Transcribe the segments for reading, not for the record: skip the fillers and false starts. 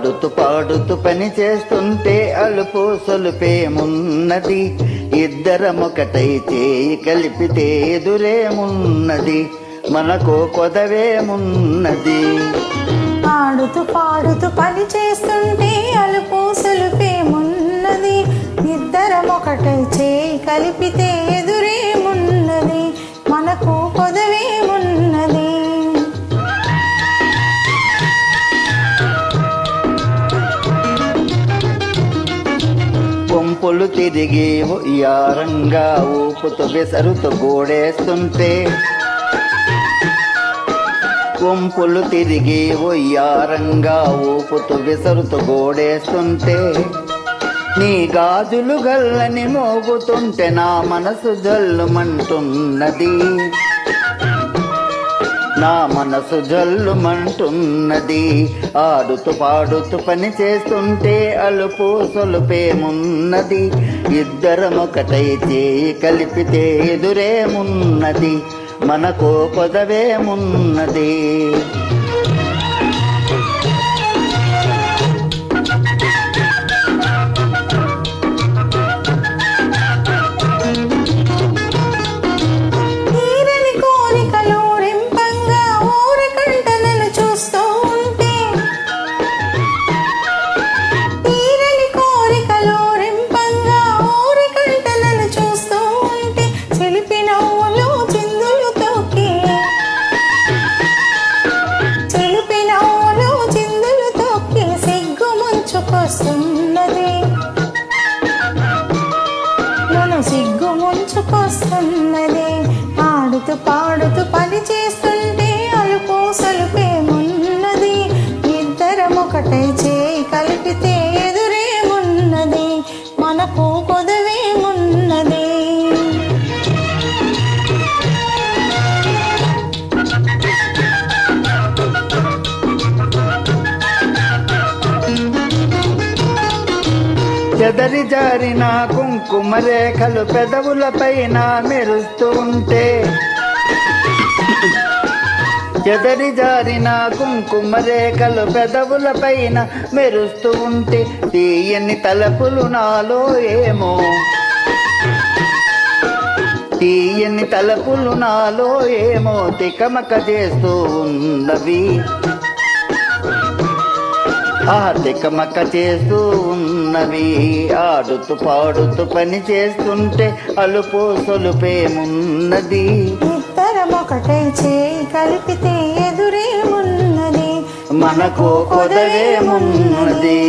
ఆడుతూ పాడుతూ పని చేస్తుంటే అలుపు సొలుపేమున్నది, ఇద్దరమొకటై చేయి కలిపితే ఎదురేమున్నది, మనకు కొదవేమున్నది. ఆడుతూ పాడుతూ పని చేస్తుంటే అలుపు సొలుపేమున్నది, ఇద్దరమొకటై చేయి కలిపితే ఎదురేమున్నది, మనకు కొదవేమున్నది. కొంపులు తిరిగి ఉయ్యారంగా ఊపుతూ విసరుతూ గోడేస్తుంటే, కొంపులు తిరిగి ఉయ్యారంగా ఊపుతూ విసరుతూ గోడేస్తుంటే, నీ గాజులు గల్లని మోగుతుంటే నా మనసు జల్లుమంటున్నది, నా మనసు జల్లుమంటున్నది. ఆడుతూ పాడుతూ పని చేస్తుంటే అలుపు సొలుపేమున్నది, ఇద్దరమొకటై చేయి కలిపితే ఎదురేమున్నది, మనకు కొదవేమున్నది. నన్ను సిగ్గు ముంచుకొస్తున్నది, ఆడుతూ పాడుతూ పని చేస్తుంటే అలుపు సొలుపేమున్నది, ఇద్దరమొకటై చేయి కలిపితే ఎదురేమున్నది, మనకు కొదవేమున్నది. చెదరి జారిన కుంకుమ రేఖలు పెదవులపైన మెరుస్తూ ఉంటే, చెదరి జారిన కుంకుమ రేఖలు పెదవులపైన మెరుస్తూ ఉంటే, తీయని తలపులు నాలో ఏమో, తీయని తలపులు నాలో ఏమో తికమక చేస్తూ ఉన్నవి, తికమక చేస్తూ ఉన్నవి. ఆడుతూ పాడుతూ పని చేస్తుంటే అలుపు సొలుపేమున్నది, ఇద్దరమొకటై చేయి కలిపితే ఎదురేమున్నది, మనకు కొదవేమున్నది.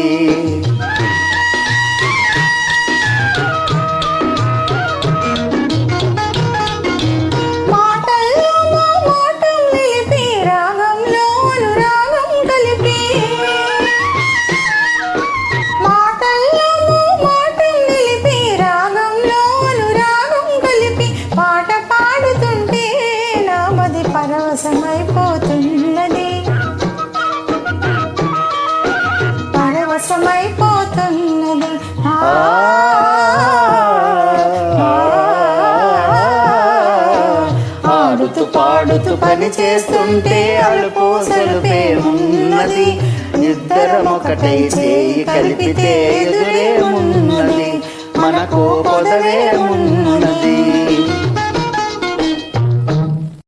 పరవశమైపోతున్నది, పరవశమైపోతున్నది. ఆడుతూ పాడుతూ పని చేస్తుంటే అలుపు సొలుపేమున్నది, ఇద్దరమొకటై చేయి కలిపితే ఎదురేమున్నది, మనకు కొదవేమున్నది.